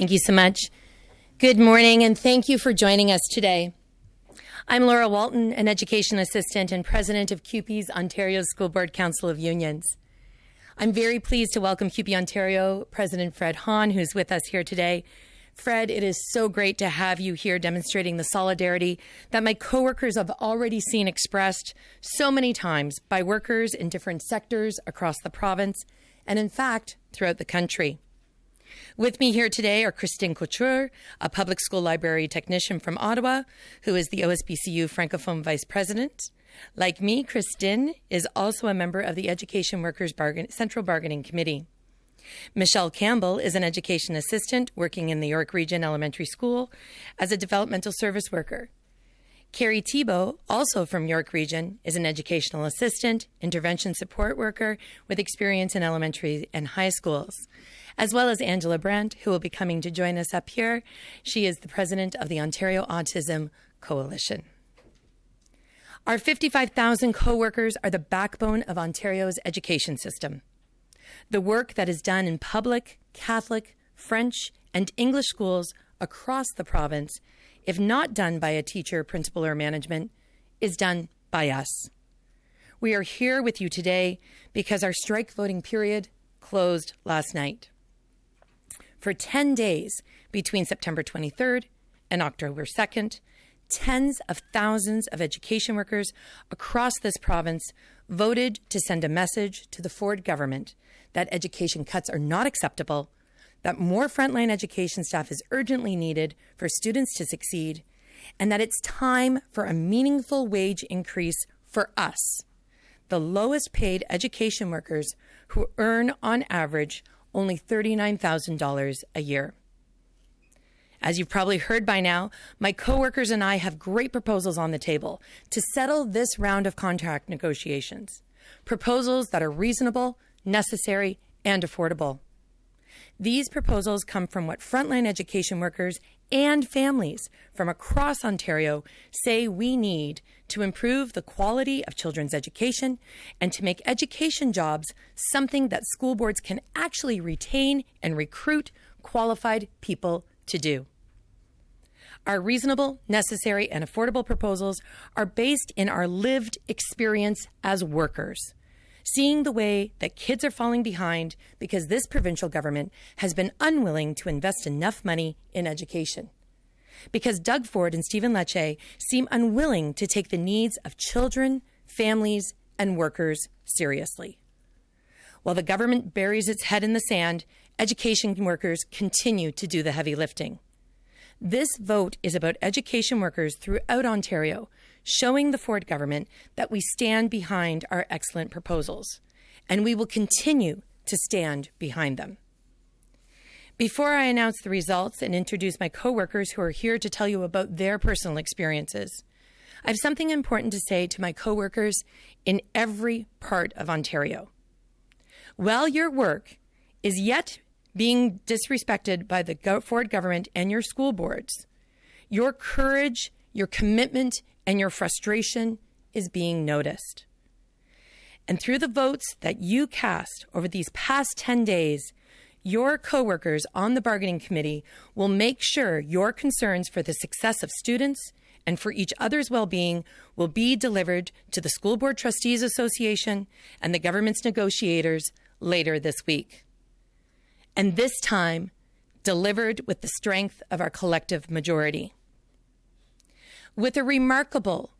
Thank you so much. Good morning, and thank you for joining us today. I'm Laura Walton, an education assistant and president of CUPE-Ontario School Board Council of Unions. I'm very pleased to welcome CUPE-Ontario President Fred Hahn, who's with us here today. Fred, it is so great to have you here demonstrating the solidarity that my coworkers have already seen expressed so many times by workers in different sectors across the province and, in fact, throughout the country. With me here today are Christine Couture, a public school library technician from Ottawa, who is the OSBCU Francophone Vice President. Like me, Christine is also a member of the Education Workers Central Bargaining Committee. Michelle Campbell is an education assistant working in the York Region Elementary School as a developmental service worker. Carrie Tebow, also from York Region, is an educational assistant, intervention support worker with experience in elementary and high schools, as well as Angela Brandt, who will be coming to join us up here. She is the president of the Ontario Autism Coalition. Our 55,000 co-workers are the backbone of Ontario's education system. The work that is done in public, Catholic, French, and English schools across the province, if not done by a teacher, principal, or management, is done by us. We are here with you today because our strike voting period closed last night. For 10 days between September 23rd and October 2nd, tens of thousands of education workers across this province voted to send a message to the Ford government that education cuts are not acceptable, that more frontline education staff is urgently needed for students to succeed, and that it's time for a meaningful wage increase for us, the lowest paid education workers who earn on average only $39,000 a year. As you've probably heard by now, my coworkers and I have great proposals on the table to settle this round of contract negotiations. Proposals that are reasonable, necessary, and affordable. These proposals come from what frontline education workers and families from across Ontario say we need to improve the quality of children's education and to make education jobs something that school boards can actually retain and recruit qualified people to do. Our reasonable, necessary, and affordable proposals are based in our lived experience as workers, seeing the way that kids are falling behind because this provincial government has been unwilling to invest enough money in education, because Doug Ford and Stephen Lecce seem unwilling to take the needs of children, families, and workers seriously. While the government buries its head in the sand, education workers continue to do the heavy lifting. This vote is about education workers throughout Ontario, showing the Ford government that we stand behind our excellent proposals, and we will continue to stand behind them. Before I announce the results and introduce my coworkers who are here to tell you about their personal experiences, I have something important to say to my coworkers in every part of Ontario. While your work is yet being disrespected by the Ford government and your school boards, your courage, your commitment, and your frustration is being noticed. And through the votes that you cast over these past 10 days, your coworkers on the bargaining committee will make sure your concerns for the success of students and for each other's well-being will be delivered to the School Board Trustees Association and the government's negotiators later this week. And this time, delivered with the strength of our collective majority. With a remarkable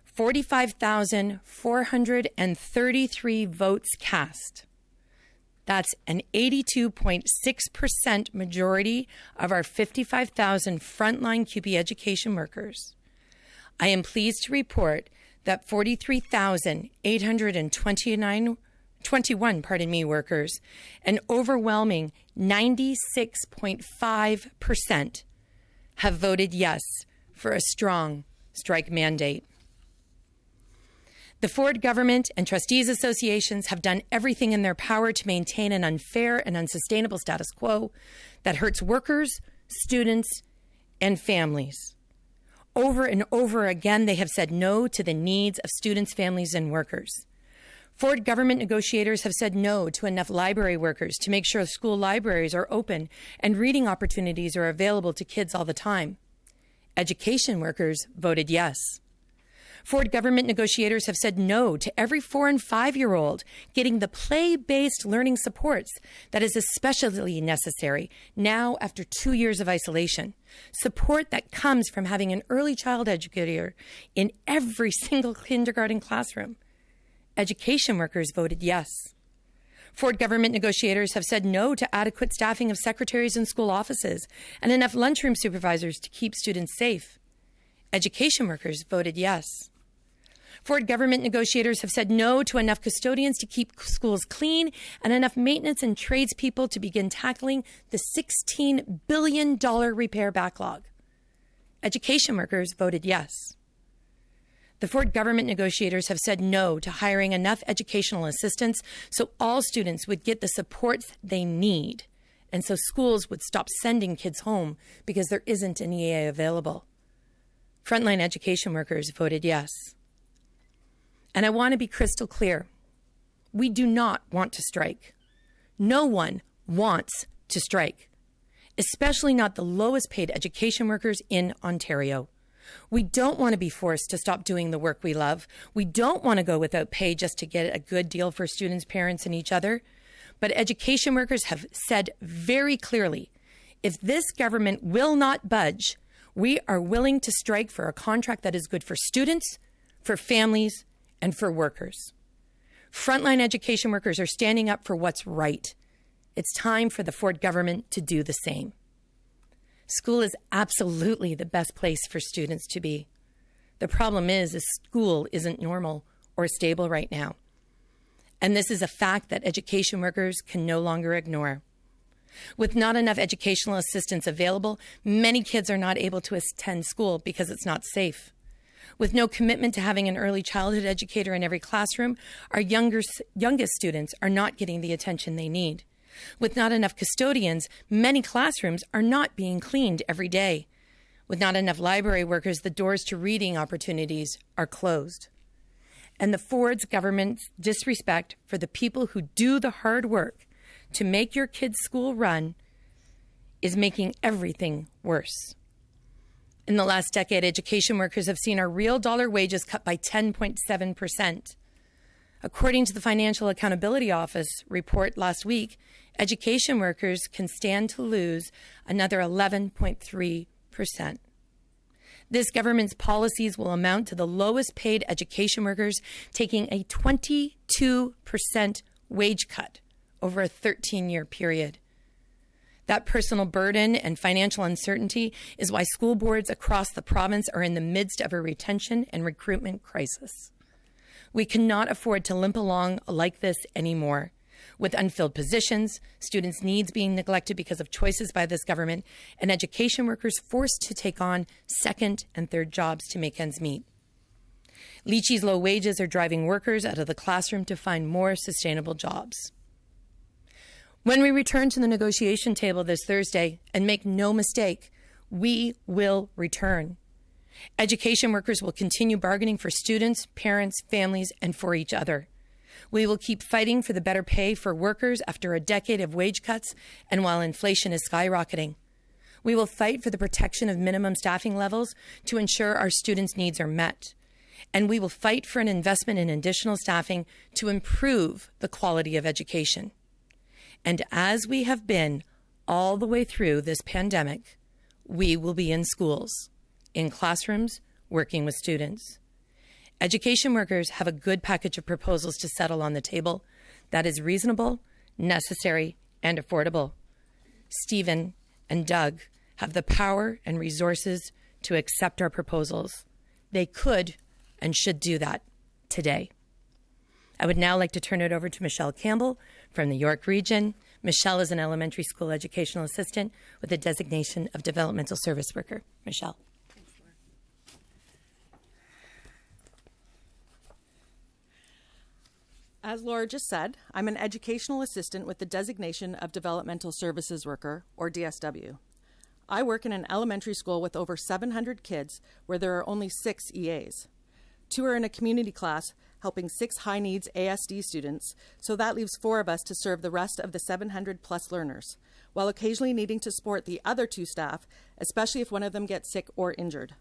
45,433 votes cast, that's an 82.6% majority of our 55,000 frontline CUPE education workers. I am pleased to report that 43,821 workers, an overwhelming 96.5%, have voted yes for a strong strike mandate. The Ford government and trustees associations have done everything in their power to maintain an unfair and unsustainable status quo that hurts workers, students, and families. Over and over again, they have said no to the needs of students, families, and workers. Ford government negotiators have said no to enough library workers to make sure school libraries are open and reading opportunities are available to kids all the time. Education workers voted yes. Ford government negotiators have said no to every 4- and 5-year-old getting the play-based learning supports that is especially necessary now after 2 years of isolation. Support that comes from having an early child educator in every single kindergarten classroom. Education workers voted yes. Ford government negotiators have said no to adequate staffing of secretaries in school offices and enough lunchroom supervisors to keep students safe. Education workers voted yes. Ford government negotiators have said no to enough custodians to keep schools clean and enough maintenance and tradespeople to begin tackling the $16 billion repair backlog. Education workers voted yes. The Ford government negotiators have said no to hiring enough educational assistants so all students would get the supports they need, and so schools would stop sending kids home because there isn't an EA available. Frontline education workers voted yes. And I want to be crystal clear. We do not want to strike. No one wants to strike, especially not the lowest paid education workers in Ontario. We don't want to be forced to stop doing the work we love. We don't want to go without pay just to get a good deal for students, parents, and each other. But education workers have said very clearly, if this government will not budge, we are willing to strike for a contract that is good for students, for families, and for workers. Frontline education workers are standing up for what's right. It's time for the Ford government to do the same. School is absolutely the best place for students to be. The problem is school isn't normal or stable right now. And this is a fact that education workers can no longer ignore. With not enough educational assistance available, many kids are not able to attend school because it's not safe. With no commitment to having an early childhood educator in every classroom, our youngest students are not getting the attention they need. With not enough custodians, many classrooms are not being cleaned every day. With not enough library workers, the doors to reading opportunities are closed. And the Ford's government's disrespect for the people who do the hard work to make your kids' school run is making everything worse. In the last decade, education workers have seen our real dollar wages cut by 10.7%. According to the Financial Accountability Office report last week, education workers can stand to lose another 11.3%. This government's policies will amount to the lowest paid education workers taking a 22% wage cut over a 13-year period. That personal burden and financial uncertainty is why school boards across the province are in the midst of a retention and recruitment crisis. We cannot afford to limp along like this anymore. With unfilled positions, students' needs being neglected because of choices by this government, and education workers forced to take on second and third jobs to make ends meet. Lecce's low wages are driving workers out of the classroom to find more sustainable jobs. When we return to the negotiation table this Thursday, and make no mistake, we will return. Education workers will continue bargaining for students, parents, families, and for each other. We will keep fighting for the better pay for workers after a decade of wage cuts and while inflation is skyrocketing. We will fight for the protection of minimum staffing levels to ensure our students' needs are met. And we will fight for an investment in additional staffing to improve the quality of education. And as we have been all the way through this pandemic, we will be in schools, in classrooms, working with students. Education workers have a good package of proposals to settle on the table that is reasonable, necessary, and affordable. Stephen and Doug have the power and resources to accept our proposals. They could and should do that today. I would now like to turn it over to Michelle Campbell from the York Region. Michelle is an elementary school educational assistant with the designation of developmental service worker. Michelle. As Laura just said, I'm an educational assistant with the designation of developmental services worker, or DSW. I work in an elementary school with over 700 kids where there are only 6 EAs. 2 are in a community class helping 6 high-needs ASD students, so that leaves 4 of us to serve the rest of the 700-plus learners, while occasionally needing to support the other 2 staff, especially if one of them gets sick or injured.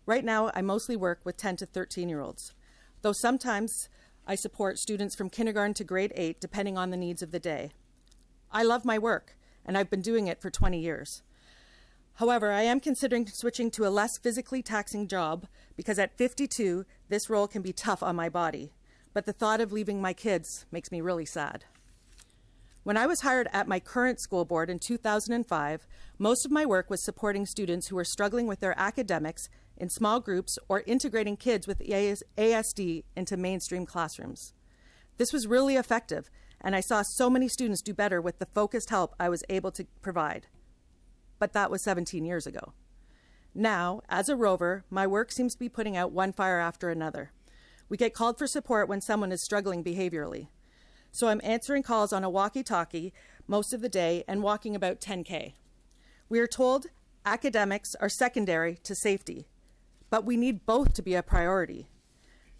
Right now, I mostly work with 10 to 13-year-olds, though sometimes I support students from kindergarten to grade 8, depending on the needs of the day. I love my work, and I've been doing it for 20 years. However, I am considering switching to a less physically taxing job because at 52, this role can be tough on my body. But the thought of leaving my kids makes me really sad. When I was hired at my current school board in 2005, most of my work was supporting students who were struggling with their academics in small groups or integrating kids with ASD into mainstream classrooms. This was really effective, and I saw so many students do better with the focused help I was able to provide. But that was 17 years ago. Now, as a rover, my work seems to be putting out one fire after another. We get called for support when someone is struggling behaviorally. So I'm answering calls on a walkie-talkie most of the day and walking about 10K. We are told academics are secondary to safety, but we need both to be a priority.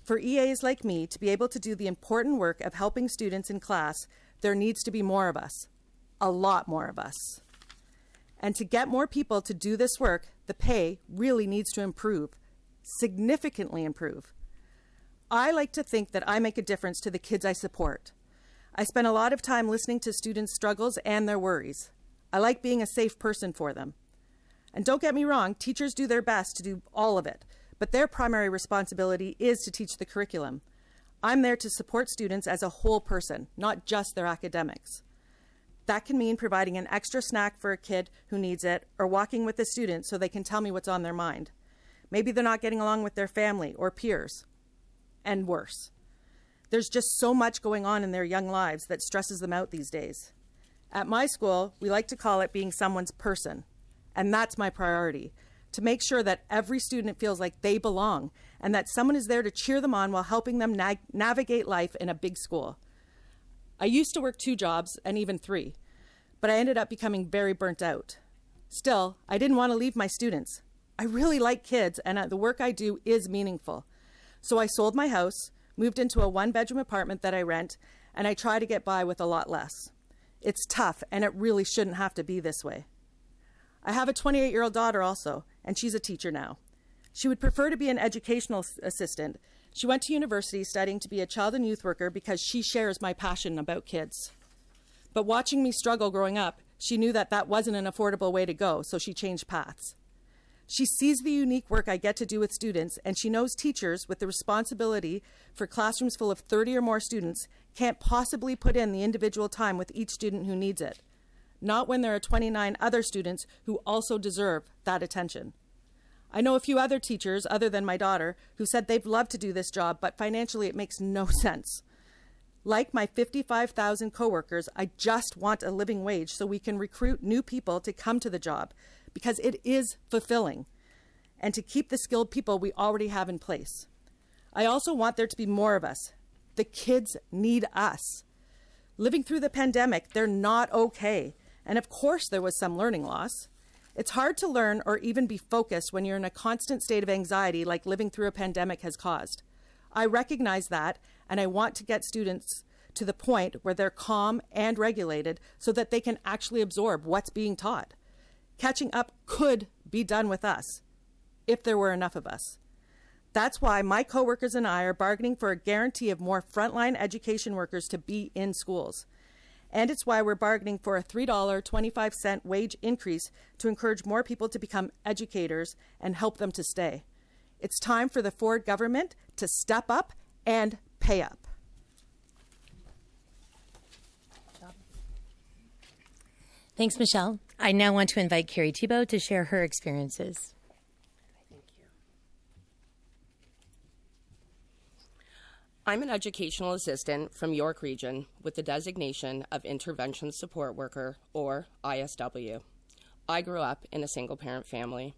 For EAs like me to be able to do the important work of helping students in class, there needs to be more of us, a lot more of us. And to get more people to do this work, the pay really needs to improve, significantly improve. I like to think that I make a difference to the kids I support. I spend a lot of time listening to students' struggles and their worries. I like being a safe person for them. And don't get me wrong, teachers do their best to do all of it, but their primary responsibility is to teach the curriculum. I'm there to support students as a whole person, not just their academics. That can mean providing an extra snack for a kid who needs it, or walking with a student so they can tell me what's on their mind. Maybe they're not getting along with their family or peers, and worse. There's just so much going on in their young lives that stresses them out these days. At my school, we like to call it being someone's person, and that's my priority, to make sure that every student feels like they belong and that someone is there to cheer them on while helping them navigate life in a big school. I used to work 2 jobs and even 3, but I ended up becoming very burnt out. Still, I didn't want to leave my students. I really like kids, and the work I do is meaningful. So I sold my house, moved into a 1-bedroom apartment that I rent, and I try to get by with a lot less. It's tough, and it really shouldn't have to be this way. I have a 28-year-old daughter also, and she's a teacher now. She would prefer to be an educational assistant. She went to university studying to be a child and youth worker because she shares my passion about kids. But watching me struggle growing up, she knew that that wasn't an affordable way to go, so she changed paths. She sees the unique work I get to do with students, and she knows teachers with the responsibility for classrooms full of 30 or more students can't possibly put in the individual time with each student who needs it. Not when there are 29 other students who also deserve that attention. I know a few other teachers, other than my daughter, who said they'd love to do this job, but financially it makes no sense. Like my 55,000 coworkers, I just want a living wage so we can recruit new people to come to the job, because it is fulfilling, and to keep the skilled people we already have in place. I also want there to be more of us. The kids need us. Living through the pandemic, they're not okay, and of course there was some learning loss. It's hard to learn or even be focused when you're in a constant state of anxiety like living through a pandemic has caused. I recognize that, and I want to get students to the point where they're calm and regulated so that they can actually absorb what's being taught. Catching up could be done with us, if there were enough of us. That's why my coworkers and I are bargaining for a guarantee of more frontline education workers to be in schools. And it's why we're bargaining for a $3.25 wage increase to encourage more people to become educators and help them to stay. It's time for the Ford government to step up and pay up. Thanks, Michelle. I now want to invite Carrie Tebow to share her experiences. Thank you. I'm an educational assistant from York Region with the designation of Intervention Support Worker, or ISW. I grew up in a single-parent family.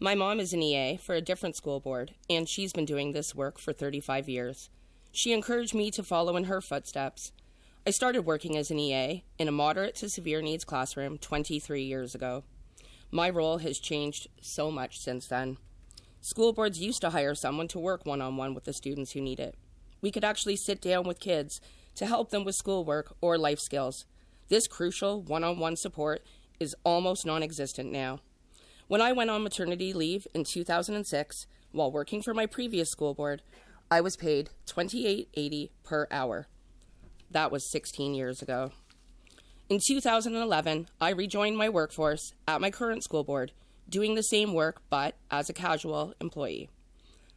My mom is an EA for a different school board, and she's been doing this work for 35 years. She encouraged me to follow in her footsteps. I started working as an EA in a moderate to severe needs classroom 23 years ago. My role has changed so much since then. School boards used to hire someone to work one-on-one with the students who need it. we could actually sit down with kids to help them with schoolwork or life skills. This crucial one-on-one support is almost non-existent now. When I went on maternity leave in 2006, while working for my previous school board, I was paid $28.80 per hour. That was 16 years ago. In 2011, I rejoined my workforce at my current school board, doing the same work but as a casual employee.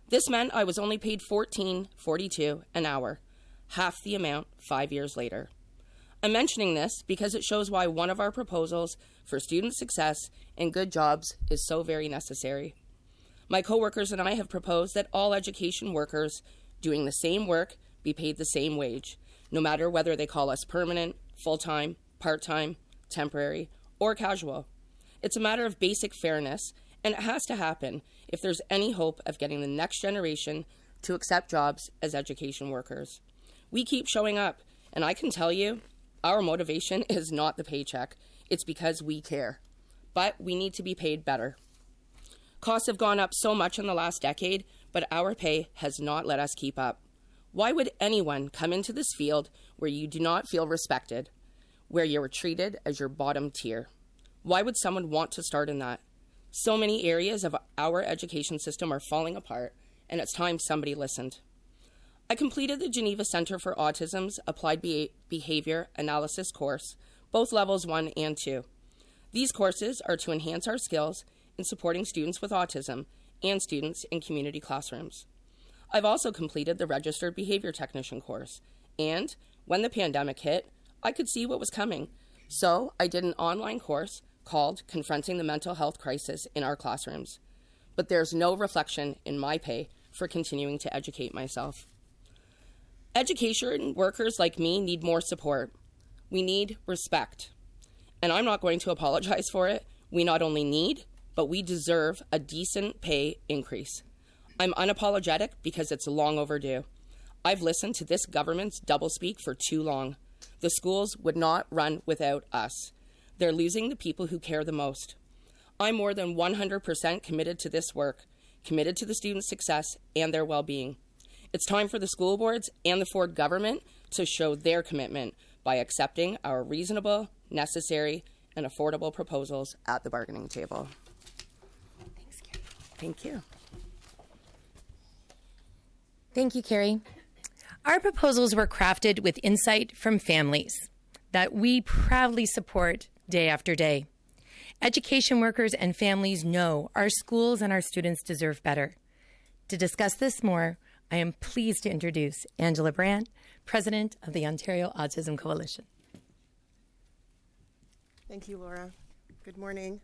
This meant I was only paid $14.42 an hour, half the amount 5 years later. I'm mentioning this because it shows why one of our proposals for student success and good jobs is so very necessary. My coworkers and I have proposed that all education workers doing the same work be paid the same wage, no matter whether they call us permanent, full-time, part-time, temporary, or casual. It's a matter of basic fairness, and it has to happen if there's any hope of getting the next generation to accept jobs as education workers. We keep showing up, and I can tell you, our motivation is not the paycheck. It's because we care. But we need to be paid better. Costs have gone up so much in the last decade, but our pay has not let us keep up. Why would anyone come into this field where you do not feel respected, where you are treated as your bottom tier? Why would someone want to start in that? So many areas of our education system are falling apart, and it's time somebody listened. I completed the Geneva Center for Autism's Applied Behavior Analysis course, both levels 1 and 2. These courses are to enhance our skills in supporting students with autism and students in community classrooms. I've also completed the Registered Behavior Technician course, and when the pandemic hit, I could see what was coming, so I did an online course called Confronting the Mental Health Crisis in Our Classrooms. But there's no reflection in my pay for continuing to educate myself. Education workers like me need more support. We need respect. And I'm not going to apologize for it. We not only need, but we deserve a decent pay increase. I'm unapologetic because it's long overdue. I've listened to this government's doublespeak for too long. The schools would not run without us. They're losing the people who care the most. I'm more than 100% committed to this work, committed to the students' success and their well-being. It's time for the school boards and the Ford government to show their commitment by accepting our reasonable, necessary, and affordable proposals at the bargaining table. Thanks, Carrie. Thank you. Thank you, Carrie. Our proposals were crafted with insight from families that we proudly support day after day. Education workers and families know our schools and our students deserve better. To discuss this more, I am pleased to introduce Angela Brandt, President of the Ontario Autism Coalition. Thank you, Laura. Good morning.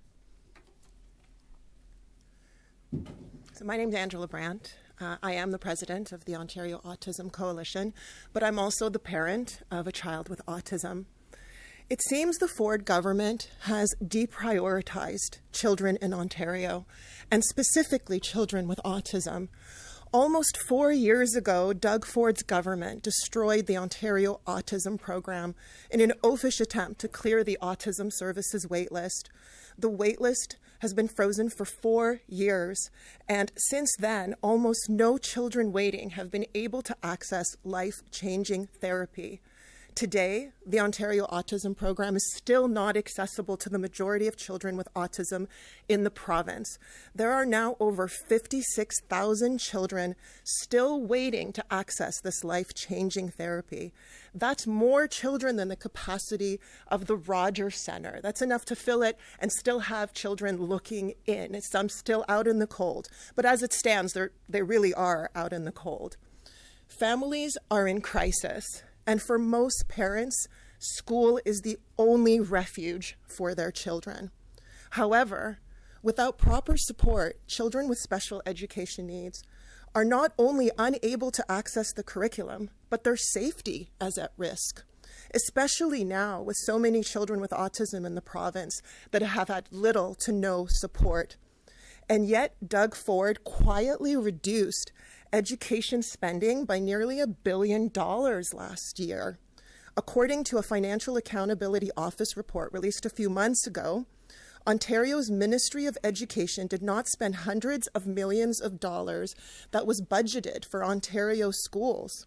So my name is Angela Brandt. I am the president of the Ontario Autism Coalition, but I'm also the parent of a child with autism. It seems the Ford government has deprioritized children in Ontario, and specifically children with autism. Almost 4 years ago, Doug Ford's government destroyed the Ontario Autism Program in an oafish attempt to clear the Autism Services waitlist. The waitlist has been frozen for 4 years, and since then, almost no children waiting have been able to access life-changing therapy. Today, the Ontario Autism Program is still not accessible to the majority of children with autism in the province. There are now over 56,000 children still waiting to access this life-changing therapy. That's more children than the capacity of the Rogers Centre. That's enough to fill it and still have children looking in. Some still out in the cold. But as it stands, they really are out in the cold. Families are in crisis. And for most parents, school is the only refuge for their children. However, without proper support, children with special education needs are not only unable to access the curriculum, but their safety is at risk, especially now with so many children with autism in the province that have had little to no support. And yet, Doug Ford quietly reduced education spending by nearly $1 billion last year. According to a Financial Accountability Office report released a few months ago, Ontario's Ministry of Education did not spend hundreds of millions of dollars that was budgeted for Ontario schools.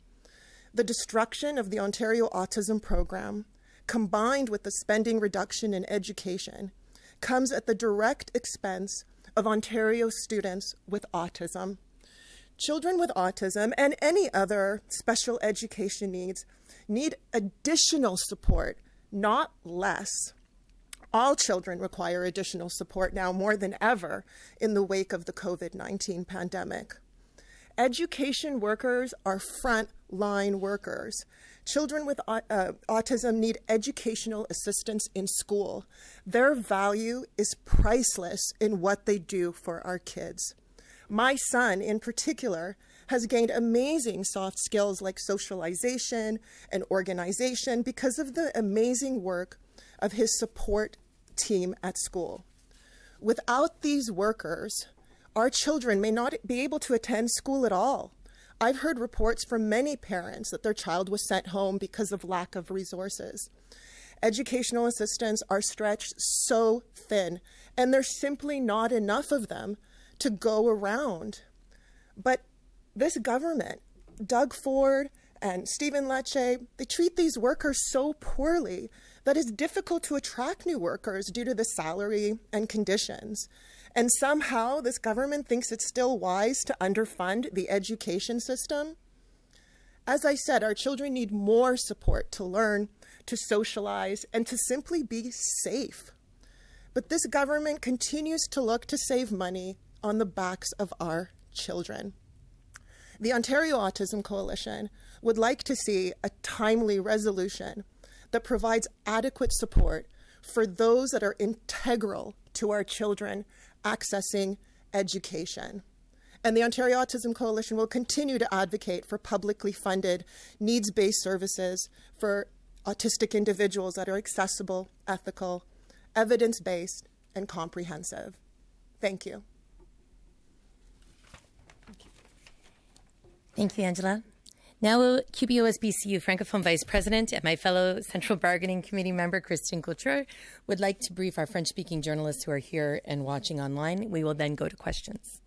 The destruction of the Ontario Autism Program, combined with the spending reduction in education, comes at the direct expense of Ontario students with autism. Children with autism and any other special education needs need additional support, not less. All children require additional support now more than ever in the wake of the COVID-19 pandemic. Education workers are frontline workers. Children with autism need educational assistance in school. Their value is priceless in what they do for our kids. My son, in particular, has gained amazing soft skills like socialization and organization because of the amazing work of his support team at school. Without these workers, our children may not be able to attend school at all. I've heard reports from many parents that their child was sent home because of lack of resources. Educational assistants are stretched so thin, and there's simply not enough of them to go around. But this government, Doug Ford and Stephen Lecce, they treat these workers so poorly that it's difficult to attract new workers due to the salary and conditions. And somehow this government thinks it's still wise to underfund the education system. As I said, our children need more support to learn, to socialize, and to simply be safe. But this government continues to look to save money on the backs of our children. The Ontario Autism Coalition would like to see a timely resolution that provides adequate support for those that are integral to our children accessing education. And the Ontario Autism Coalition will continue to advocate for publicly funded, needs-based services for autistic individuals that are accessible, ethical, evidence-based, and comprehensive. Thank you. Thank you, Angela. Now, CUPE OSBCU Francophone Vice President and my fellow Central Bargaining Committee member, Christian Couture, would like to brief our French-speaking journalists who are here and watching online. We will then go to questions.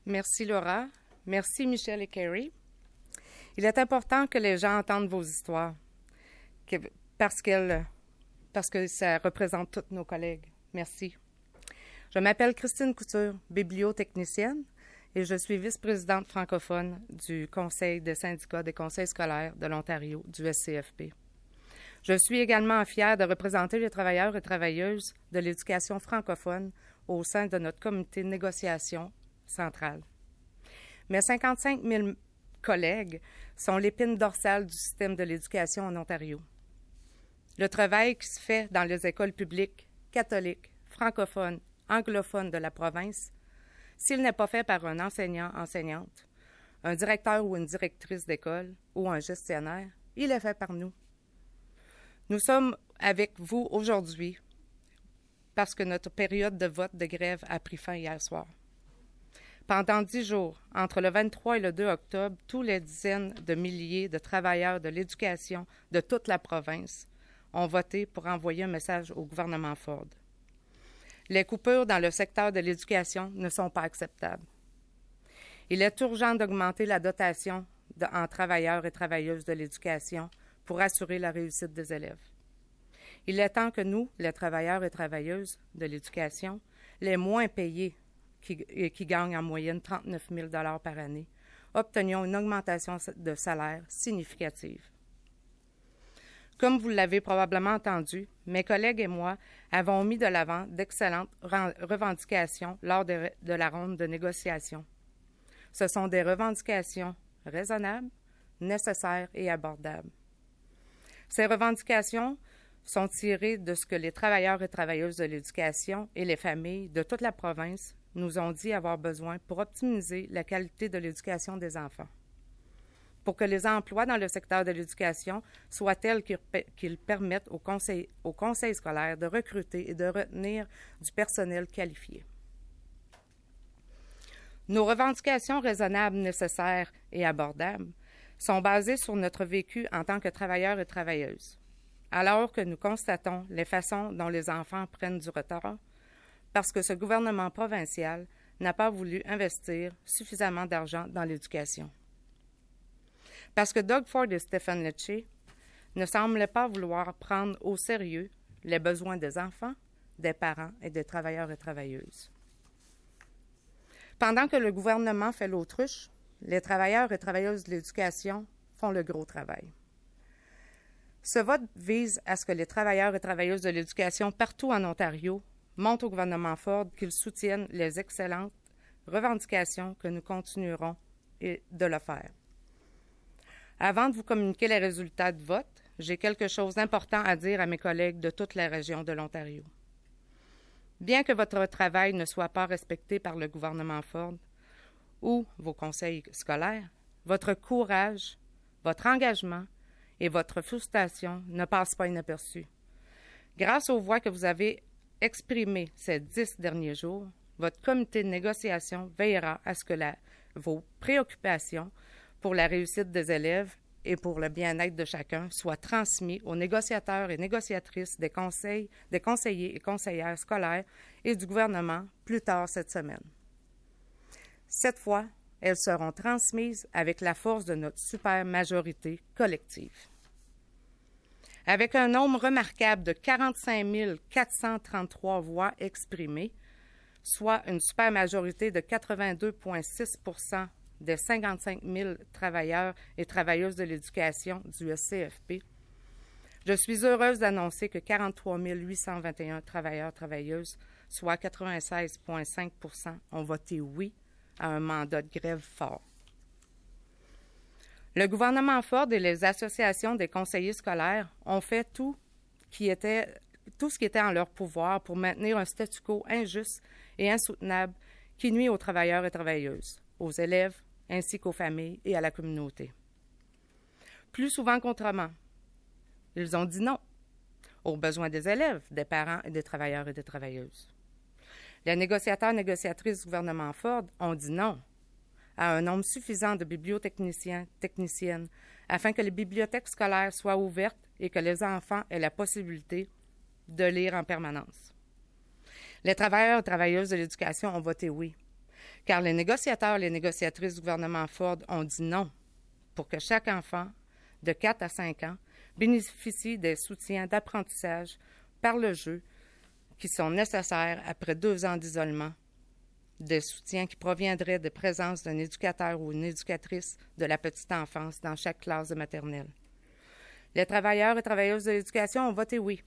Merci, Laura. Merci, Michelle et Carrie. Il est important que les gens entendent vos histoires parce que ça représente tous nos collègues. Merci. Je m'appelle Christine Couture, bibliotechnicienne, et je suis vice-présidente francophone du Conseil des syndicats des conseils scolaires de l'Ontario, du SCFP. Je suis également fière de représenter les travailleurs et travailleuses de l'éducation francophone au sein de notre comité de négociation centrale. Mes 55 000 collègues sont l'épine dorsale du système de l'éducation en Ontario. Le travail qui se fait dans les écoles publiques, catholiques, francophones, anglophones de la province, s'il n'est pas fait par un enseignant-enseignante, un directeur ou une directrice d'école ou un gestionnaire, il est fait par nous. Nous sommes avec vous aujourd'hui parce que notre période de vote de grève a pris fin hier soir. Pendant 10 jours, entre le 23 et le 2 octobre, tous les dizaines de milliers de travailleurs de l'éducation de toute la province ont voté pour envoyer un message au gouvernement Ford. Les coupures dans le secteur de l'éducation ne sont pas acceptables. Il est urgent d'augmenter la dotation en travailleurs et travailleuses de l'éducation pour assurer la réussite des élèves. Il est temps que nous, les travailleurs et travailleuses de l'éducation, les moins payés, qui gagnent en moyenne 39 000 $ par année, obtenions une augmentation de salaire significative. Comme vous l'avez probablement entendu, mes collègues et moi avons mis de l'avant d'excellentes revendications lors de la ronde de négociation. Ce sont des revendications raisonnables, nécessaires et abordables. Ces revendications sont tirées de ce que les travailleurs et travailleuses de l'éducation et les familles de toute la province nous ont dit avoir besoin pour optimiser la qualité de l'éducation des enfants. Pour que les emplois dans le secteur de l'éducation soient tels qu'ils permettent au conseil scolaire de recruter et de retenir du personnel qualifié. Nos revendications raisonnables, nécessaires et abordables sont basées sur notre vécu en tant que travailleurs et travailleuses. Alors que nous constatons les façons dont les enfants prennent du retard, parce que ce gouvernement provincial n'a pas voulu investir suffisamment d'argent dans l'éducation. Parce que Doug Ford et Stephen Lecce ne semblaient pas vouloir prendre au sérieux les besoins des enfants, des parents et des travailleurs et travailleuses. Pendant que le gouvernement fait l'autruche, les travailleurs et travailleuses de l'éducation font le gros travail. Ce vote vise à ce que les travailleurs et travailleuses de l'éducation partout en Ontario montrent au gouvernement Ford qu'ils soutiennent les excellentes revendications que nous continuerons de le faire. Avant de vous communiquer les résultats de vote, j'ai quelque chose d'important à dire à mes collègues de toute la région de l'Ontario. Bien que votre travail ne soit pas respecté par le gouvernement Ford ou vos conseils scolaires, votre courage, votre engagement et votre frustration ne passent pas inaperçus. Grâce aux voix que vous avez exprimées ces 10 derniers jours, votre comité de négociation veillera à ce que vos préoccupations pour la réussite des élèves et pour le bien-être de chacun soient transmis aux négociateurs et négociatrices des conseillers et conseillères scolaires et du gouvernement plus tard cette semaine. Cette fois, elles seront transmises avec la force de notre super majorité collective. Avec un nombre remarquable de 45 433 voix exprimées, soit une super majorité de 82,6 % des 55 000 travailleurs et travailleuses de l'éducation du SCFP, je suis heureuse d'annoncer que 43 821 travailleurs-travailleuses, soit 96,5 % ont voté oui à un mandat de grève fort. Le gouvernement Ford et les associations des conseillers scolaires ont fait tout ce qui était en leur pouvoir pour maintenir un statu quo injuste et insoutenable qui nuit aux travailleurs et travailleuses, aux élèves, ainsi qu'aux familles et à la communauté. Plus souvent qu'autrement, ils ont dit non aux besoins des élèves, des parents et des travailleurs et des travailleuses. Les négociateurs et négociatrices du gouvernement Ford ont dit non à un nombre suffisant de bibliotechniciens, techniciennes, afin que les bibliothèques scolaires soient ouvertes et que les enfants aient la possibilité de lire en permanence. Les travailleurs et travailleuses de l'éducation ont voté oui, car les négociateurs et les négociatrices du gouvernement Ford ont dit non pour que chaque enfant de 4 à 5 ans bénéficie des soutiens d'apprentissage par le jeu qui sont nécessaires après 2 ans d'isolement, des soutiens qui proviendraient de présence d'un éducateur ou une éducatrice de la petite enfance dans chaque classe de maternelle. Les travailleurs et travailleuses de l'éducation ont voté oui,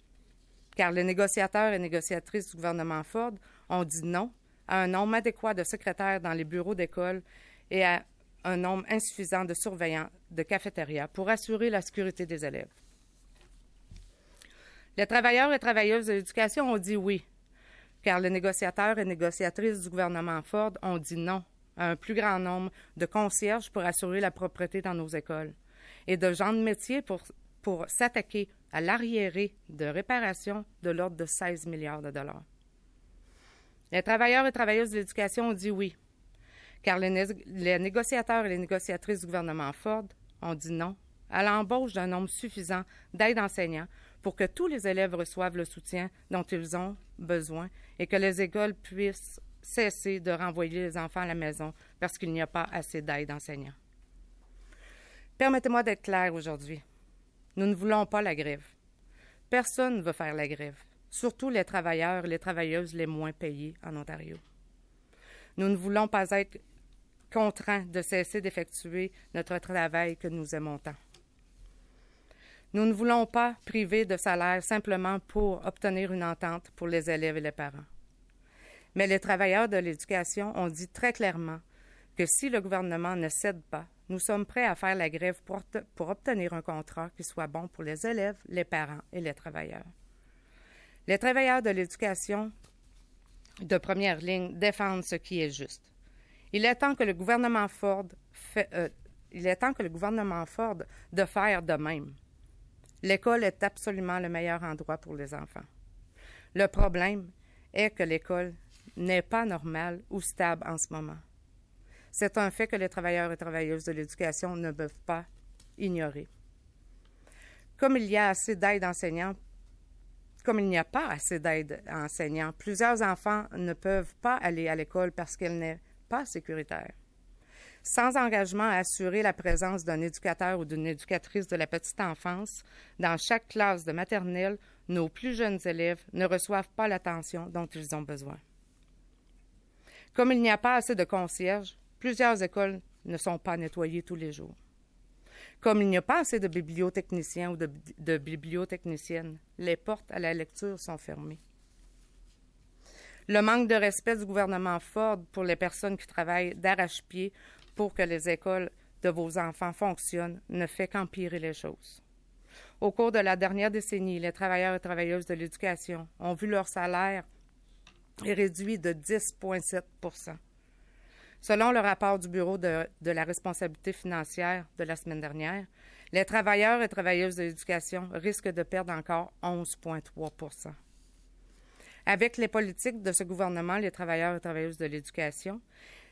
car les négociateurs et négociatrices du gouvernement Ford ont dit non à un nombre adéquat de secrétaires dans les bureaux d'école et à un nombre insuffisant de surveillants de cafétéria pour assurer la sécurité des élèves. Les travailleurs et travailleuses de l'éducation ont dit oui, car les négociateurs et négociatrices du gouvernement Ford ont dit non à un plus grand nombre de concierges pour assurer la propreté dans nos écoles et de gens de métier pour s'attaquer à l'arriéré de réparation de l'ordre de 16 milliards de dollars. Les travailleurs et travailleuses de l'éducation ont dit oui, car les négociateurs et les négociatrices du gouvernement Ford ont dit non à l'embauche d'un nombre suffisant d'aides enseignants pour que tous les élèves reçoivent le soutien dont ils ont besoin et que les écoles puissent cesser de renvoyer les enfants à la maison parce qu'il n'y a pas assez d'aide enseignants. Permettez-moi d'être claire aujourd'hui. Nous ne voulons pas la grève. Personne ne veut faire la grève, surtout les travailleurs et les travailleuses les moins payés en Ontario. Nous ne voulons pas être contraints de cesser d'effectuer notre travail que nous aimons tant. Nous ne voulons pas priver de salaire simplement pour obtenir une entente pour les élèves et les parents. Mais les travailleurs de l'éducation ont dit très clairement que si le gouvernement ne cède pas, nous sommes prêts à faire la grève pour obtenir un contrat qui soit bon pour les élèves, les parents et les travailleurs. Les travailleurs de l'éducation de première ligne défendent ce qui est juste. Il est temps que le gouvernement Ford de faire de même. L'école est absolument le meilleur endroit pour les enfants. Le problème est que l'école n'est pas normale ou stable en ce moment. C'est un fait que les travailleurs et travailleuses de l'éducation ne peuvent pas ignorer. Comme il y a assez d'aide enseignants comme il n'y a pas assez d'aide enseignants, plusieurs enfants ne peuvent pas aller à l'école parce qu'elle n'est pas sécuritaire. Sans engagement à assurer la présence d'un éducateur ou d'une éducatrice de la petite enfance, dans chaque classe de maternelle, nos plus jeunes élèves ne reçoivent pas l'attention dont ils ont besoin. Comme il n'y a pas assez de concierges, plusieurs écoles ne sont pas nettoyées tous les jours. Comme il n'y a pas assez de bibliotechniciens ou de bibliotechniciennes, les portes à la lecture sont fermées. Le manque de respect du gouvernement Ford pour les personnes qui travaillent d'arrache-pied pour que les écoles de vos enfants fonctionnent ne fait qu'empirer les choses. Au cours de la dernière décennie, les travailleurs et travailleuses de l'éducation ont vu leur salaire réduit de 10,7 %. Selon le rapport du Bureau de la responsabilité financière de la semaine dernière, les travailleurs et travailleuses de l'éducation risquent de perdre encore 11,3 %. Avec les politiques de ce gouvernement, les travailleurs et travailleuses de l'éducation,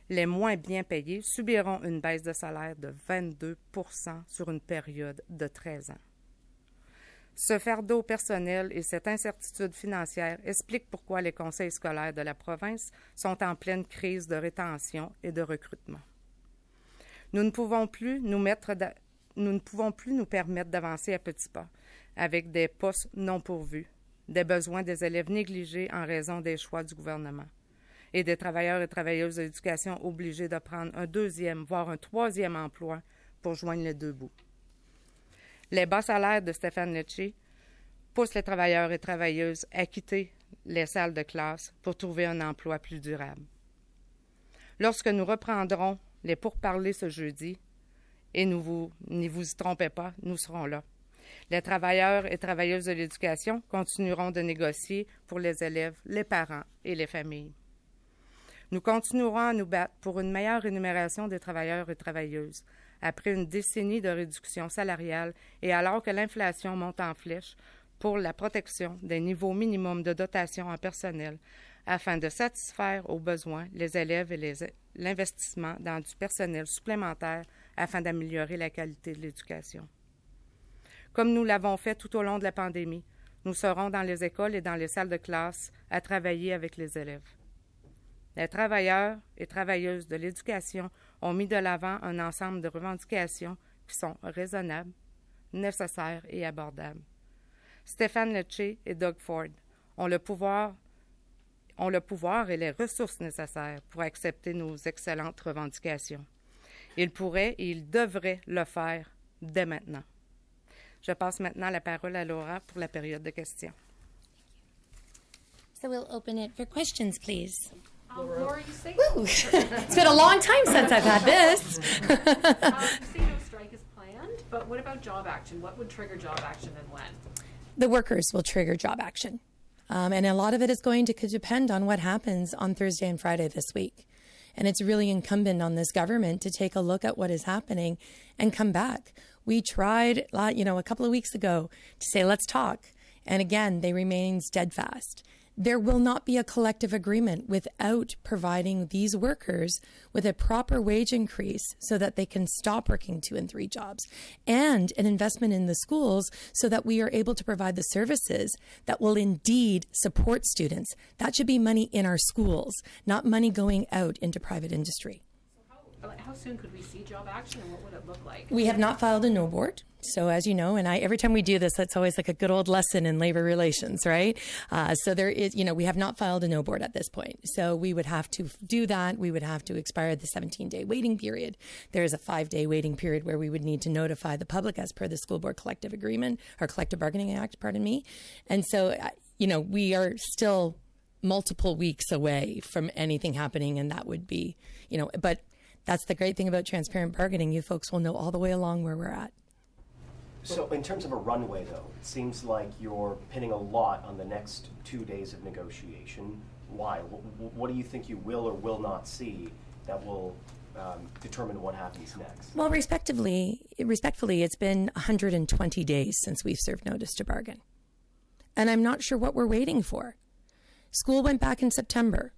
les moins bien payés, subiront une baisse de salaire de 22 % sur une période de 13 ans. Ce fardeau personnel et cette incertitude financière expliquent pourquoi les conseils scolaires de la province sont en pleine crise de rétention et de recrutement. Nous ne pouvons plus nous permettre d'avancer à petits pas avec des postes non pourvus, des besoins des élèves négligés en raison des choix du gouvernement et des travailleurs et travailleuses de l'éducation obligés de prendre un deuxième, voire un troisième emploi pour joindre les deux bouts. Les bas salaires de Stephen Lecce poussent les travailleurs et travailleuses à quitter les salles de classe pour trouver un emploi plus durable. Lorsque nous reprendrons les pourparlers ce jeudi, et ne vous y trompez pas, nous serons là. Les travailleurs et travailleuses de l'éducation continueront de négocier pour les élèves, les parents et les familles. Nous continuerons à nous battre pour une meilleure rémunération des travailleurs et travailleuses, après une décennie de réduction salariale et alors que l'inflation monte en flèche, pour la protection des niveaux minimums de dotation en personnel, afin de satisfaire aux besoins les élèves et l'investissement dans du personnel supplémentaire afin d'améliorer la qualité de l'éducation. Comme nous l'avons fait tout au long de la pandémie, nous serons dans les écoles et dans les salles de classe à travailler avec les élèves. Les travailleurs et travailleuses de l'éducation ont mis de l'avant un ensemble de revendications qui sont raisonnables, nécessaires et abordables. Stephen Lecce et Doug Ford ont le pouvoir et les ressources nécessaires pour accepter nos excellentes revendications. Ils pourraient et ils devraient le faire dès maintenant. Je passe maintenant la parole à Laura pour la période de questions. So we'll open it for questions, please. Laura, you say It's been a long time since I've had this. you say no strike is planned, but what about job action? What would trigger job action and when? The workers will trigger job action. And a lot of it is going to depend on what happens on Thursday and Friday this week. And it's really incumbent on this government to take a look at what is happening and come back. We tried, a couple of weeks ago to say, let's talk. And again, they remain steadfast. There will not be a collective agreement without providing these workers with a proper wage increase so that they can stop working 2 and 3 jobs, and an investment in the schools so that we are able to provide the services that will indeed support students. That should be money in our schools, not money going out into private industry. How soon could we see job action and what would it look like? We have not filed a no board. So as you know, and every time we do this, that's always like a good old lesson in labor relations, right? So there is, we have not filed a no board at this point. So we would have to do that. We would have to expire the 17-day waiting period. There is a 5-day waiting period where we would need to notify the public as per the school board collective agreement or collective bargaining act, pardon me. And so, we are still multiple weeks away from anything happening. And that would be, but that's the great thing about transparent bargaining. You folks will know all the way along where we're at. So in terms of a runway, though, it seems like you're pinning a lot on the next 2 days of negotiation. Why? What do you think you will or will not see that will determine what happens next? Well, respectfully, it's been 120 days since we've served notice to bargain. And I'm not sure what we're waiting for. School went back in September.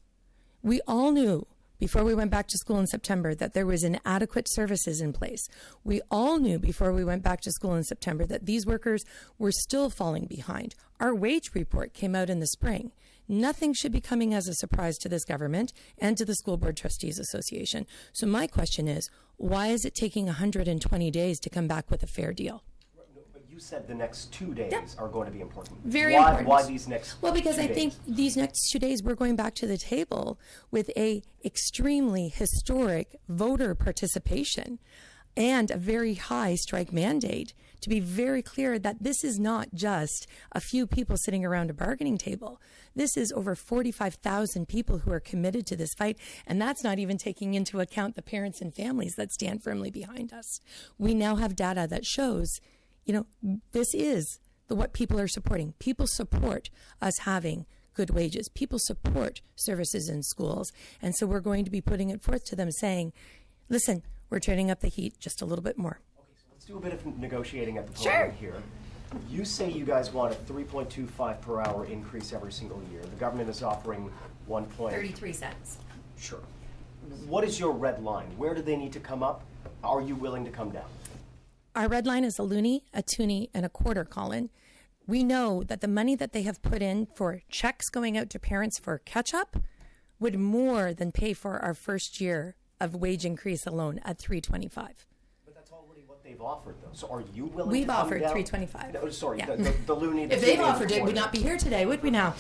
We all knew before we went back to school in September that there was inadequate services in place. We all knew before we went back to school in September that these workers were still falling behind. Our wage report came out in the spring. Nothing should be coming as a surprise to this government and to the School Board Trustees Association. So my question is, why is it taking 120 days to come back with a fair deal? But you said the next 2 days are going to be important. Very important. Why these next Well, because 2 I days? think these next 2 days we're going back to the table with a extremely historic voter participation and a very high strike mandate to be very clear that this is not just a few people sitting around a bargaining table. This is over 45,000 people who are committed to this fight, and that's not even taking into account the parents and families that stand firmly behind us. We now have data that shows, this is what people are supporting. People support us having good wages. People support services in schools. And so we're going to be putting it forth to them saying, listen, we're turning up the heat just a little bit more. Okay, so let's do a bit of negotiating at the podium here. You say you guys want a 3.25 per hour increase every single year. The government is offering 33 cents. Sure. What is your red line? Where do they need to come up? Are you willing to come down? Our red line is a loonie, a toonie, and a quarter, Colin. We know that the money that they have put in for checks going out to parents for catch-up would more than pay for our first year of wage increase alone at $3.25. But that's already what they've offered, though. So are you willing We've to come offered down? $3.25. No, sorry, Yeah. the loonie. If they've offered it, we'd not be here today, would we now?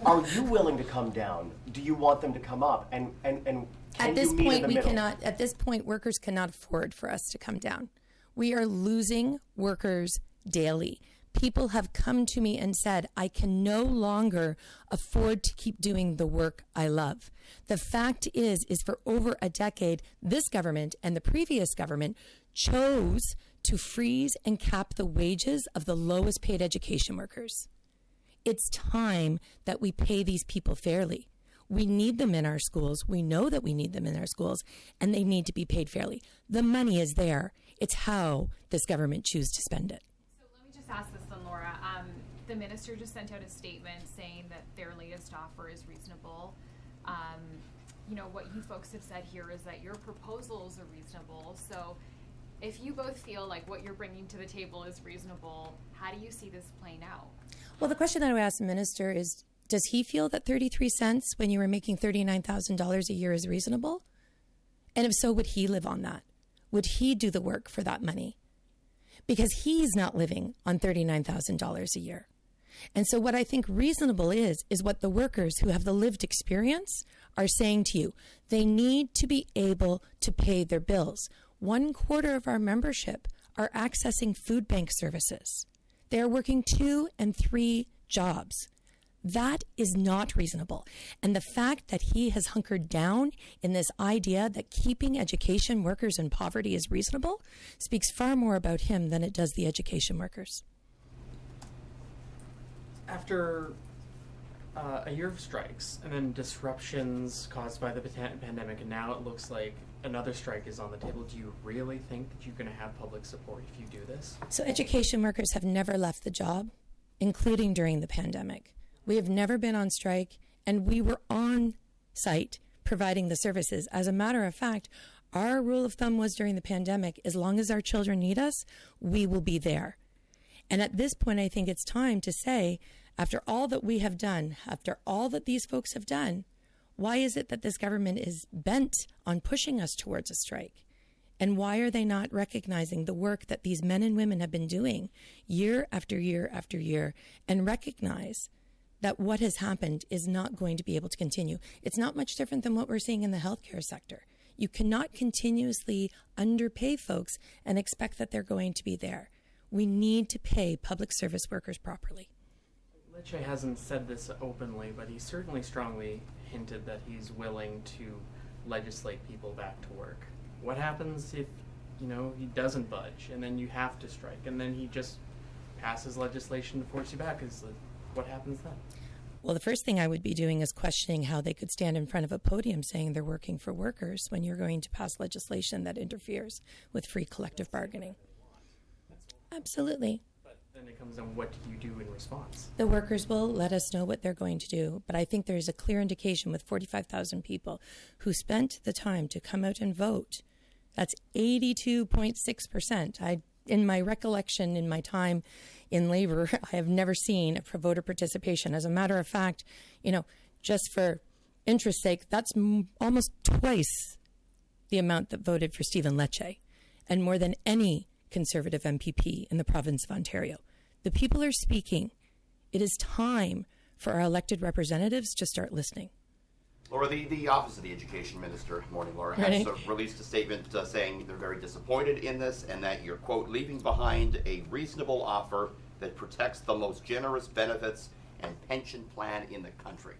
Are you willing to come down? Do you want them to come up? And can At this you meet in point, the we middle? cannot. At this point, workers cannot afford for us to come down. We are losing workers daily. People have come to me and said, I can no longer afford to keep doing the work I love. The fact is for over a decade, this government and the previous government chose to freeze and cap the wages of the lowest paid education workers. It's time that we pay these people fairly. We need them in our schools. We know that we need them in our schools, and they need to be paid fairly. The money is there. It's how this government chooses to spend it. Just ask this then, Laura. The minister just sent out a statement saying that their latest offer is reasonable. What you folks have said here is that your proposals are reasonable. So if you both feel like what you're bringing to the table is reasonable, how do you see this playing out? Well, the question that I would ask the minister is, does he feel that 33 cents when you were making $39,000 a year is reasonable? And if so, would he live on that? Would he do the work for that money? Because he's not living on $39,000 a year. And so what I think reasonable is what the workers who have the lived experience are saying to you. They need to be able to pay their bills. 1/4 of our membership are accessing food bank services. They are working 2 and 3 jobs. That is not reasonable. And the fact that he has hunkered down in this idea that keeping education workers in poverty is reasonable speaks far more about him than it does the education workers. After a year of strikes and then disruptions caused by the pandemic, and now it looks like another strike is on the table, do you really think that you're going to have public support if you do this? So education workers have never left the job, including during the pandemic. We have never been on strike, and we were on site providing the services. As a matter of fact, our rule of thumb was during the pandemic, as long as our children need us, we will be there. And at this point, I think it's time to say, after all that we have done, after all that these folks have done, why is it that this government is bent on pushing us towards a strike? And why are they not recognizing the work that these men and women have been doing year after year after year, and recognize that what has happened is not going to be able to continue? It's not much different than what we're seeing in the healthcare sector. You cannot continuously underpay folks and expect that they're going to be there. We need to pay public service workers properly. Lecce hasn't said this openly, but he certainly strongly hinted that he's willing to legislate people back to work. What happens if, he doesn't budge, and then you have to strike, and then he just passes legislation to force you back? What happens then? Well, the first thing I would be doing is questioning how they could stand in front of a podium saying they're working for workers when you're going to pass legislation that interferes with free collective bargaining. Absolutely. Then it comes on what do you do in response? The workers will let us know what they're going to do, but I think there's a clear indication with 45,000 people who spent the time to come out and vote. That's 82.6%. In my recollection, in my time in labor, I have never seen a voter participation. As a matter of fact, just for interest's sake, that's almost twice the amount that voted for Stephen Lecce, and more than any Conservative MPP in the province of Ontario. The people are speaking. It is time for our elected representatives to start listening. Laura, the Office of the Education Minister, morning Laura, has released a statement saying they're very disappointed in this and that you're, quote, leaving behind a reasonable offer that protects the most generous benefits and pension plan in the country.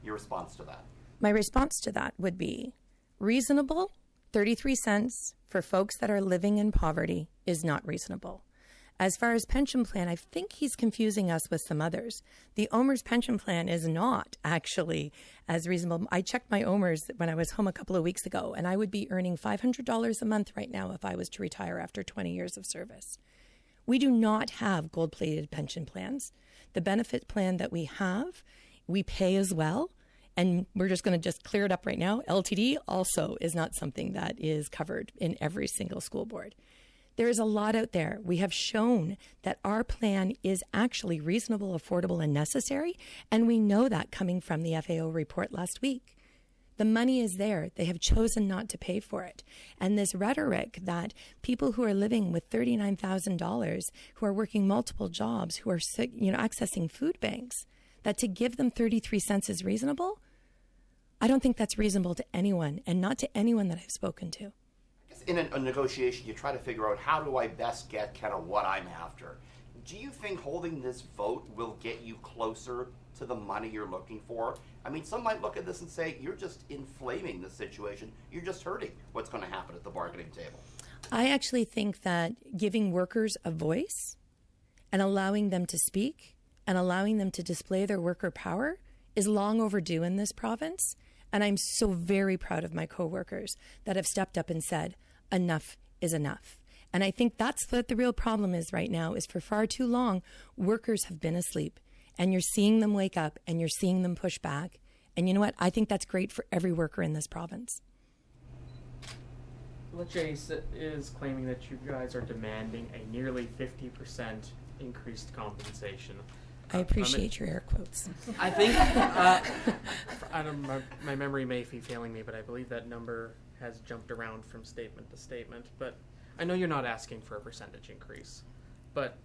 Your response to that? My response to that would be reasonable. 33 cents for folks that are living in poverty is not reasonable. As far as pension plan, I think he's confusing us with some others. The OMERS pension plan is not actually as reasonable. I checked my OMERS when I was home a couple of weeks ago, and I would be earning $500 a month right now if I was to retire after 20 years of service. We do not have gold-plated pension plans. The benefit plan that we have, we pay as well, and we're just going to clear it up right now. LTD also is not something that is covered in every single school board. There is a lot out there. We have shown that our plan is actually reasonable, affordable, and necessary, and we know that coming from the FAO report last week. The money is there. They have chosen not to pay for it. And this rhetoric that people who are living with $39,000, who are working multiple jobs, who are accessing food banks, that to give them 33 cents is reasonable, I don't think that's reasonable to anyone, and not to anyone that I've spoken to. In a negotiation, you try to figure out how do I best get kind of what I'm after. Do you think holding this vote will get you closer to the money you're looking for? I mean, some might look at this and say, you're just inflaming the situation. You're just hurting what's going to happen at the bargaining table. I actually think that giving workers a voice and allowing them to speak and allowing them to display their worker power is long overdue in this province. And I'm so very proud of my coworkers that have stepped up and said, enough is enough. And I think that's what the real problem is right now, is for far too long, workers have been asleep. And you're seeing them wake up and you're seeing them push back. And you know what? I think that's great for every worker in this province. Lecce is claiming that you guys are demanding a nearly 50% increased compensation. I appreciate your air quotes. I think, my memory may be failing me, but I believe that number has jumped around from statement to statement. But I know you're not asking for a percentage increase, but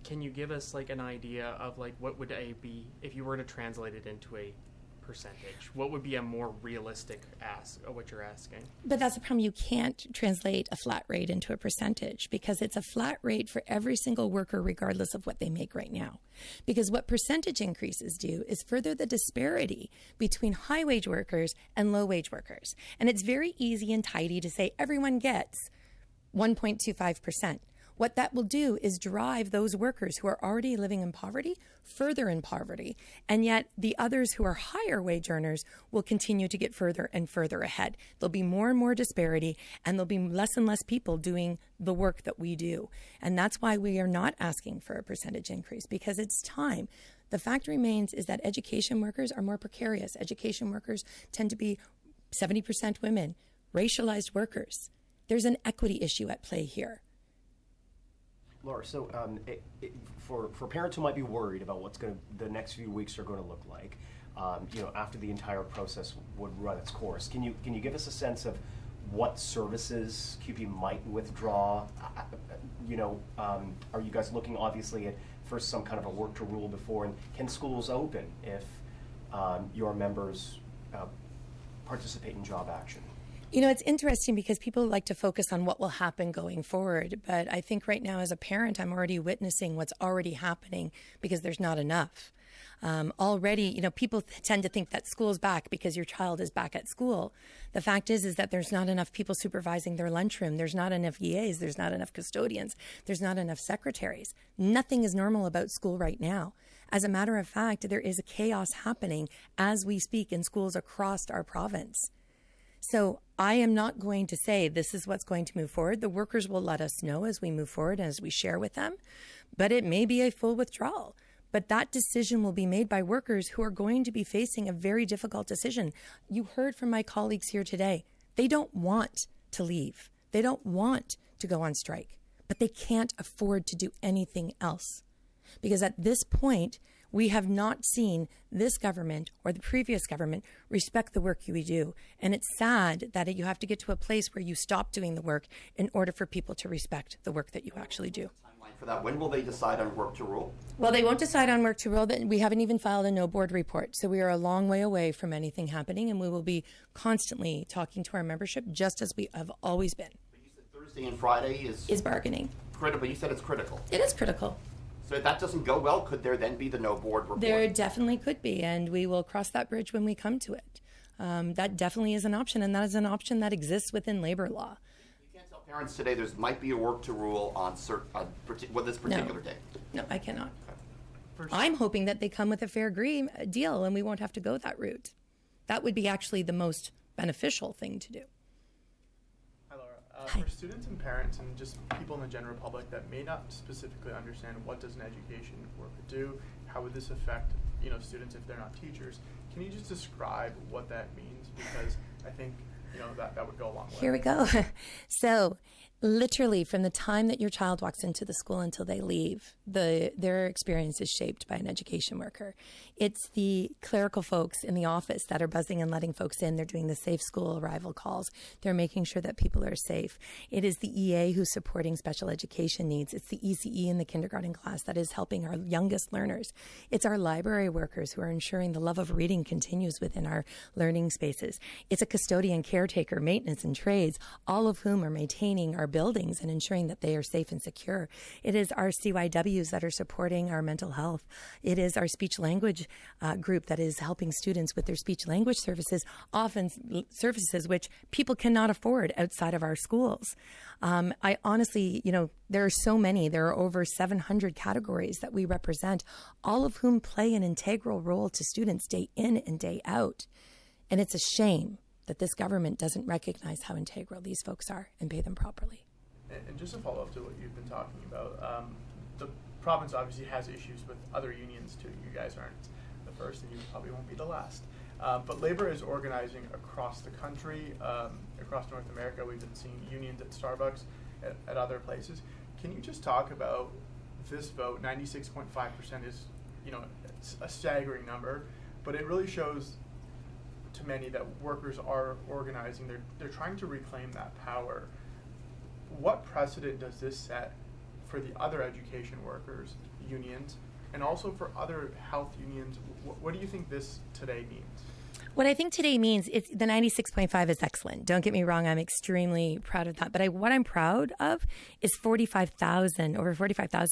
can you give us an idea of what would A be if you were to translate it into a percentage? What would be a more realistic ask of what you're asking? But that's the problem. You can't translate a flat rate into a percentage because it's a flat rate for every single worker regardless of what they make right now. Because what percentage increases do is further the disparity between high wage workers and low wage workers. And it's very easy and tidy to say everyone gets 1.25%. What that will do is drive those workers who are already living in poverty further in poverty. And yet the others who are higher wage earners will continue to get further and further ahead. There'll be more and more disparity, and there'll be less and less people doing the work that we do. And that's why we are not asking for a percentage increase, because it's time. The fact remains is that education workers are more precarious. Education workers tend to be 70% women, racialized workers. There's an equity issue at play here. Laura, so for parents who might be worried about what's the next few weeks are going to look like, after the entire process would run its course, can you give us a sense of what services CUPE might withdraw? Are you guys looking obviously at first some kind of a work to rule before, and can schools open if your members participate in job action? It's interesting because people like to focus on what will happen going forward. But I think right now as a parent, I'm already witnessing what's already happening because there's not enough. Already, people tend to think that school's back because your child is back at school. The fact is that there's not enough people supervising their lunchroom. There's not enough EAs. There's not enough custodians. There's not enough secretaries. Nothing is normal about school right now. As a matter of fact, there is a chaos happening as we speak in schools across our province. So I am not going to say this is what's going to move forward. The workers will let us know as we move forward and as we share with them, but it may be a full withdrawal. But that decision will be made by workers who are going to be facing a very difficult decision. You heard from my colleagues here today. They don't want to leave. They don't want to go on strike, but they can't afford to do anything else. Because at this point, we have not seen this government or the previous government respect the work we do. And it's sad that you have to get to a place where you stop doing the work in order for people to respect the work that you actually do. For that, when will they decide on work to rule? Well, they won't decide on work to rule. We haven't even filed a no board report. So we are a long way away from anything happening, and we will be constantly talking to our membership just as we have always been. But you said Thursday and Friday is bargaining. Critical, but you said it's critical. It is critical. So if that doesn't go well, could there then be the no board report? There definitely could be, and we will cross that bridge when we come to it. That definitely is an option, and that is an option that exists within labor law. Parents today, there might be a work to rule on this particular day. No, I cannot. I'm hoping that they come with a fair deal and we won't have to go that route. That would be actually the most beneficial thing to do. Hi, Laura. For students and parents and just people in the general public that may not specifically understand what does an education worker do, how would this affect students if they're not teachers, can you just describe what that means? Because I think that would go a long way. Here we go. So literally from the time that your child walks into the school until they leave, their experience is shaped by an education worker. It's the clerical folks in the office that are buzzing and letting folks in. They're doing the safe school arrival calls. They're making sure that people are safe. It is the EA who's supporting special education needs. It's the ECE in the kindergarten class that is helping our youngest learners. It's our library workers who are ensuring the love of reading continues within our learning spaces. It's a custodian, caretaker, maintenance, and trades, all of whom are maintaining our buildings and ensuring that they are safe and secure. It is our CYWs that are supporting our mental health. It is our speech language group that is helping students with their speech language services, often services which people cannot afford outside of our schools. I honestly, there are so many. There are over 700 categories that we represent, all of whom play an integral role to students day in and day out. And it's a shame that this government doesn't recognize how integral these folks are and pay them properly. And just to follow up to what you've been talking about, the province obviously has issues with other unions too. You guys aren't the first and you probably won't be the last. But labor is organizing across the country, across North America. We've been seeing unions at Starbucks, at other places. Can you just talk about this vote? 96.5% is, it's a staggering number, but it really shows to many that workers are organizing. They're trying to reclaim that power. What precedent does this set for the other education workers, unions, and also for other health unions? What do you think this today means? What I think today means, the 96.5 is excellent. Don't get me wrong, I'm extremely proud of that. But what I'm proud of is over 45,000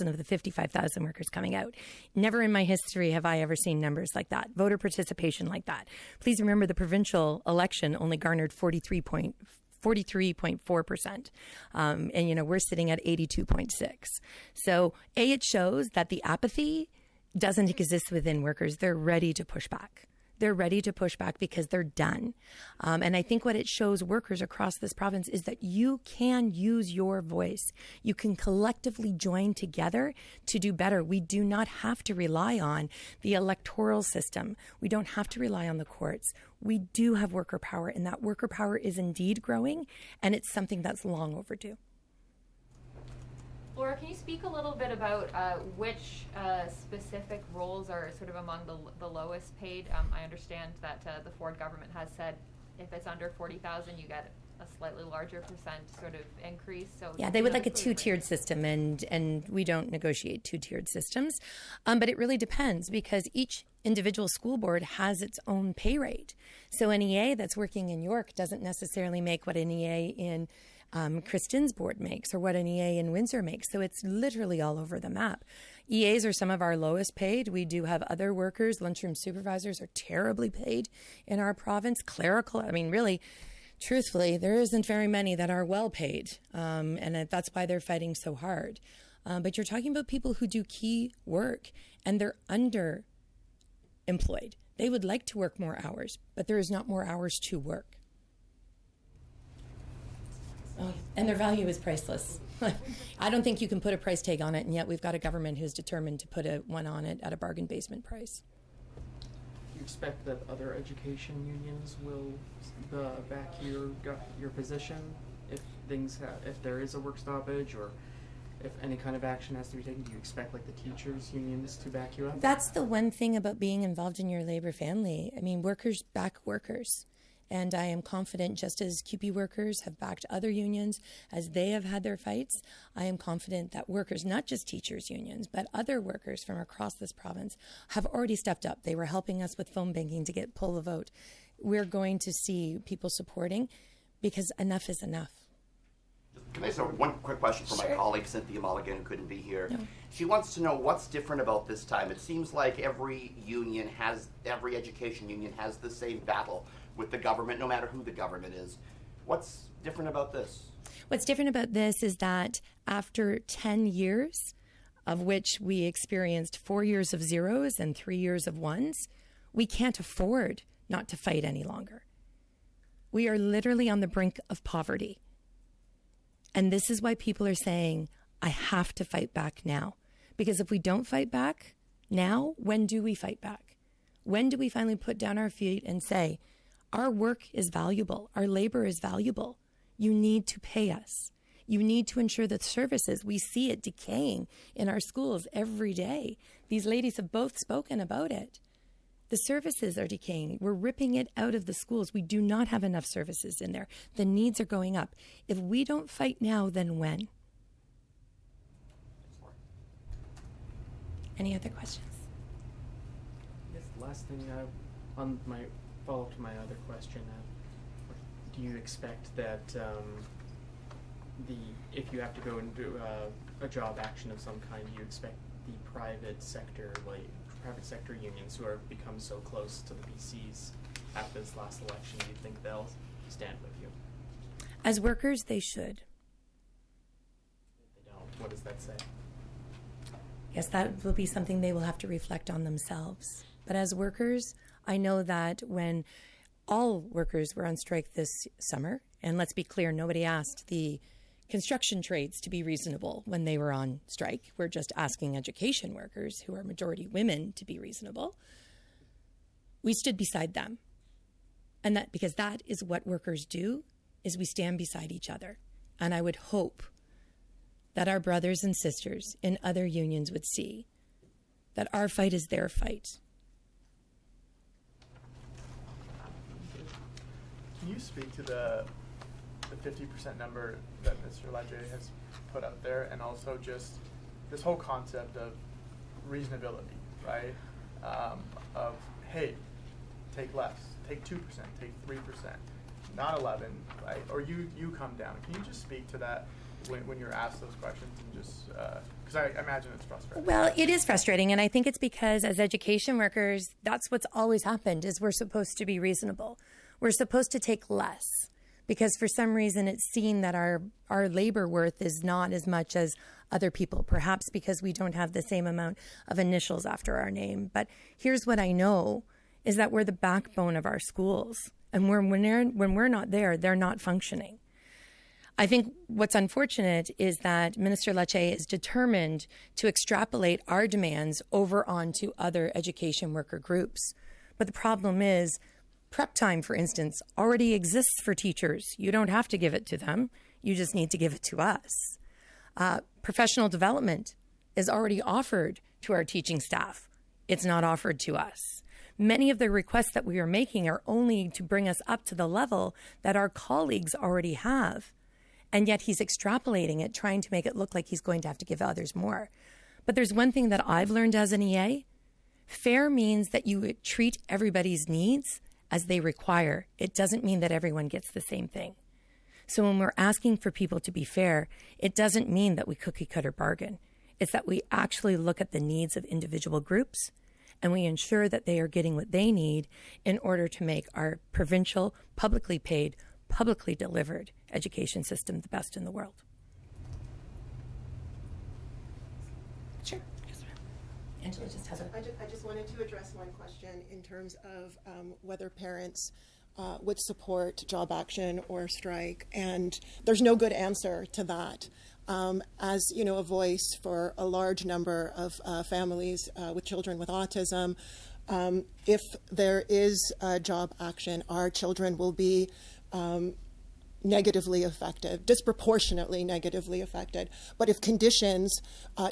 of the 55,000 workers coming out. Never in my history have I ever seen numbers like that, voter participation like that. Please remember the provincial election only garnered 43.4%. And, we're sitting at 82.6. So, it shows that the apathy doesn't exist within workers. They're ready to push back. They're ready to push back because they're done. And I think what it shows workers across this province is that you can use your voice. You can collectively join together to do better. We do not have to rely on the electoral system. We don't have to rely on the courts. We do have worker power, and that worker power is indeed growing, and it's something that's long overdue. Laura, can you speak a little bit about which specific roles are sort of among the lowest paid? I understand that the Ford government has said if it's under 40,000, you get a slightly larger percent sort of increase. So yeah, they would like a two-tiered system, and we don't negotiate two-tiered systems. But it really depends because each individual school board has its own pay rate. So an EA that's working in York doesn't necessarily make what an EA in Kristin's board makes or what an EA in Windsor makes. So it's literally all over the map. EAs are some of our lowest paid. We do have other workers. Lunchroom supervisors are terribly paid in our province. Clerical, really, truthfully, there isn't very many that are well paid. And that's why they're fighting so hard. But you're talking about people who do key work and they're underemployed. They would like to work more hours, but there is not more hours to work. Oh, and their value is priceless. I don't think you can put a price tag on it, and yet we've got a government who's determined to put one on it at a bargain basement price. Do you expect that other education unions will back your position if if there is a work stoppage, or if any kind of action has to be taken? Do you expect like the teachers unions to back you up? That's the one thing about being involved in your labor family. I mean, workers back workers. And I am confident, just as CUPE workers have backed other unions as they have had their fights, I am confident that workers, not just teachers unions, but other workers from across this province have already stepped up. They were helping us with phone banking to get pull the vote. We're going to see people supporting because enough is enough. Can I ask one quick question for my colleague, Cynthia Mulligan, who couldn't be here? No. She wants to know what's different about this time. It seems like every education union has the same battle with the government, no matter who the government is. What's different about this? What's different about this is that after 10 years, of which we experienced 4 years of zeros and 3 years of ones, we can't afford not to fight any longer. We are literally on the brink of poverty. And this is why people are saying, I have to fight back now. Because if we don't fight back now, when do we fight back? When do we finally put down our feet and say, our work is valuable, our labor is valuable. You need to pay us. You need to ensure that services, we see it decaying in our schools every day. These ladies have both spoken about it. The services are decaying. We're ripping it out of the schools. We do not have enough services in there. The needs are going up. If we don't fight now, then when? Any other questions? Yes, last thing, on my follow-up to my other question, do you expect that if you have to go and do a job action of some kind, do you expect the private sector unions who have become so close to the BCs after this last election, do you think they'll stand with you? As workers, they should. If they don't, what does that say? Yes, that will be something they will have to reflect on themselves. But as workers, I know that when all workers were on strike this summer, and let's be clear, nobody asked the construction trades to be reasonable when they were on strike. We're just asking education workers, who are majority women, to be reasonable. We stood beside them. And that, because that is what workers do, is we stand beside each other. And I would hope that our brothers and sisters in other unions would see that our fight is their fight. Can you speak to the 50% number that Mr. Lecce has put out there, and also just this whole concept of reasonability, right? Of, hey, take less, take 2%, take 3%, not 11, right? Or you come down. Can you just speak to that when you're asked those questions, and just, because I imagine it's frustrating. Well, it is frustrating, and I think it's because as education workers, that's what's always happened, is we're supposed to be reasonable. We're supposed to take less, because for some reason it's seen that our labor worth is not as much as other people, perhaps because we don't have the same amount of initials after our name. But here's what I know, is that we're the backbone of our schools. And when we're not there, they're not functioning. I think what's unfortunate is that Minister Lecce is determined to extrapolate our demands over onto other education worker groups. But the problem is, prep time, for instance, already exists for teachers. You don't have to give it to them. You just need to give it to us. Professional development is already offered to our teaching staff. It's not offered to us. Many of the requests that we are making are only to bring us up to the level that our colleagues already have. And yet he's extrapolating it, trying to make it look like he's going to have to give others more. But there's one thing that I've learned as an EA. Fair means that you treat everybody's needs as they require. It doesn't mean that everyone gets the same thing. So when we're asking for people to be fair, it doesn't mean that we cookie cutter bargain. It's that we actually look at the needs of individual groups, and we ensure that they are getting what they need in order to make our provincial, publicly paid, publicly delivered education system the best in the world. Sure. Angela just has I just wanted to address one question in terms of whether parents would support job action or strike, and there's no good answer to that. As you know, a voice for a large number of families with children with autism, if there is job action, our children will be negatively affected, disproportionately negatively affected. But if conditions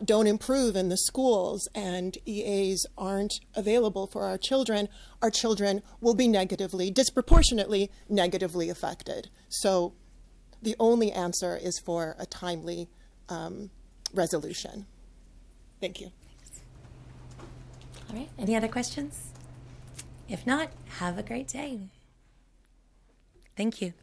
don't improve in the schools and EAs aren't available for our children will be disproportionately negatively affected. So the only answer is for a timely resolution. Thank you. All right, any other questions? If not, have a great day. Thank you.